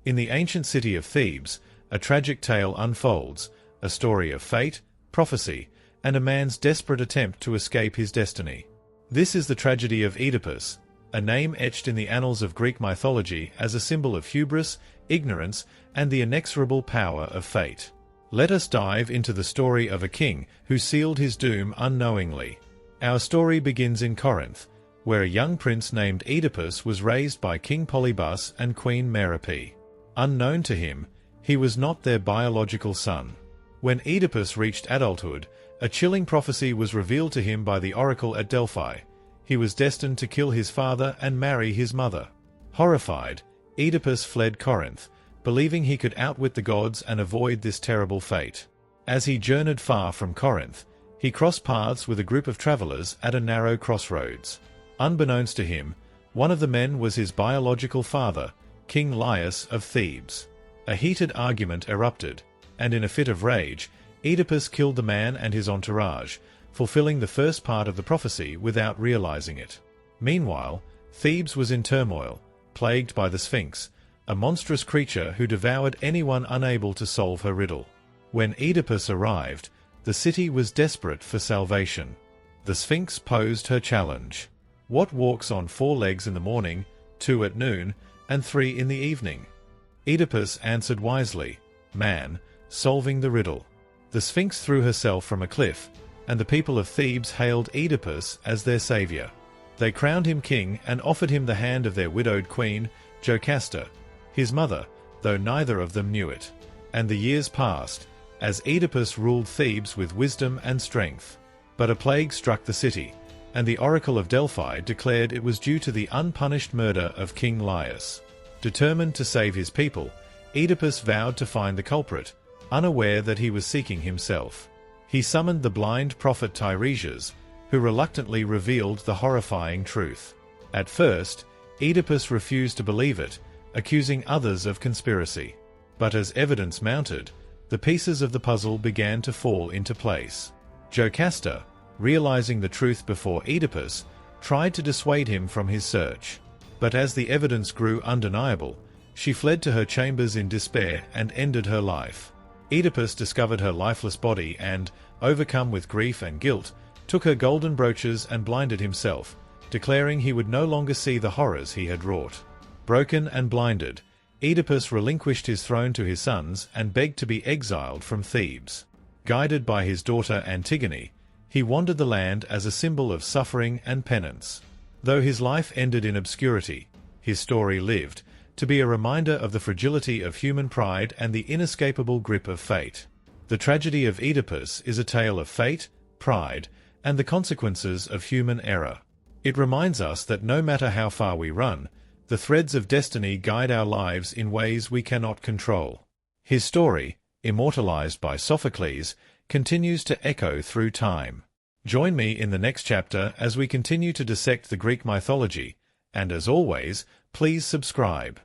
In the ancient city of Thebes, a tragic tale unfolds, a story of fate, prophecy, and a man's desperate attempt to escape his destiny. This is the tragedy of Oedipus, a name etched in the annals of Greek mythology as a symbol of hubris, ignorance, and the inexorable power of fate. Let us dive into the story of a king who sealed his doom unknowingly. Our story begins in Corinth, where a young prince named Oedipus was raised by King Polybus and Queen Merope. Unknown to him, he was not their biological son. When Oedipus reached adulthood, a chilling prophecy was revealed to him by the oracle at Delphi. He was destined to kill his father and marry his mother. Horrified, Oedipus fled Corinth, believing he could outwit the gods and avoid this terrible fate. As he journeyed far from Corinth, he crossed paths with a group of travelers at a narrow crossroads. Unbeknownst to him, one of the men was his biological father, King Laius of Thebes. A heated argument erupted, and in a fit of rage, Oedipus killed the man and his entourage, fulfilling the first part of the prophecy without realizing it. Meanwhile, Thebes was in turmoil, plagued by the Sphinx, a monstrous creature who devoured anyone unable to solve her riddle. When Oedipus arrived, the city was desperate for salvation. The Sphinx posed her challenge. What walks on 4 legs in the morning, 2 at noon, and 3 in the evening? Oedipus answered wisely, man, solving the riddle. The Sphinx threw herself from a cliff, and the people of Thebes hailed Oedipus as their savior. They crowned him king and offered him the hand of their widowed queen, Jocasta, his mother, though neither of them knew it. And the years passed, as Oedipus ruled Thebes with wisdom and strength. But a plague struck the city, and the oracle of Delphi declared it was due to the unpunished murder of King Laius. Determined to save his people, Oedipus vowed to find the culprit, unaware that he was seeking himself. He summoned the blind prophet Tiresias, who reluctantly revealed the horrifying truth. At first, Oedipus refused to believe it, accusing others of conspiracy. But as evidence mounted, the pieces of the puzzle began to fall into place. Jocasta, realizing the truth before Oedipus, tried to dissuade him from his search. But as the evidence grew undeniable, she fled to her chambers in despair and ended her life. Oedipus discovered her lifeless body and, overcome with grief and guilt, took her golden brooches and blinded himself, declaring he would no longer see the horrors he had wrought. Broken and blinded, Oedipus relinquished his throne to his sons and begged to be exiled from Thebes. Guided by his daughter Antigone, he wandered the land as a symbol of suffering and penance. Though his life ended in obscurity, his story lived, to be a reminder of the fragility of human pride and the inescapable grip of fate. The tragedy of Oedipus is a tale of fate, pride, and the consequences of human error. It reminds us that no matter how far we run, the threads of destiny guide our lives in ways we cannot control. His story, immortalized by Sophocles, continues to echo through time. Join me in the next chapter as we continue to dissect the Greek mythology, and as always, please subscribe.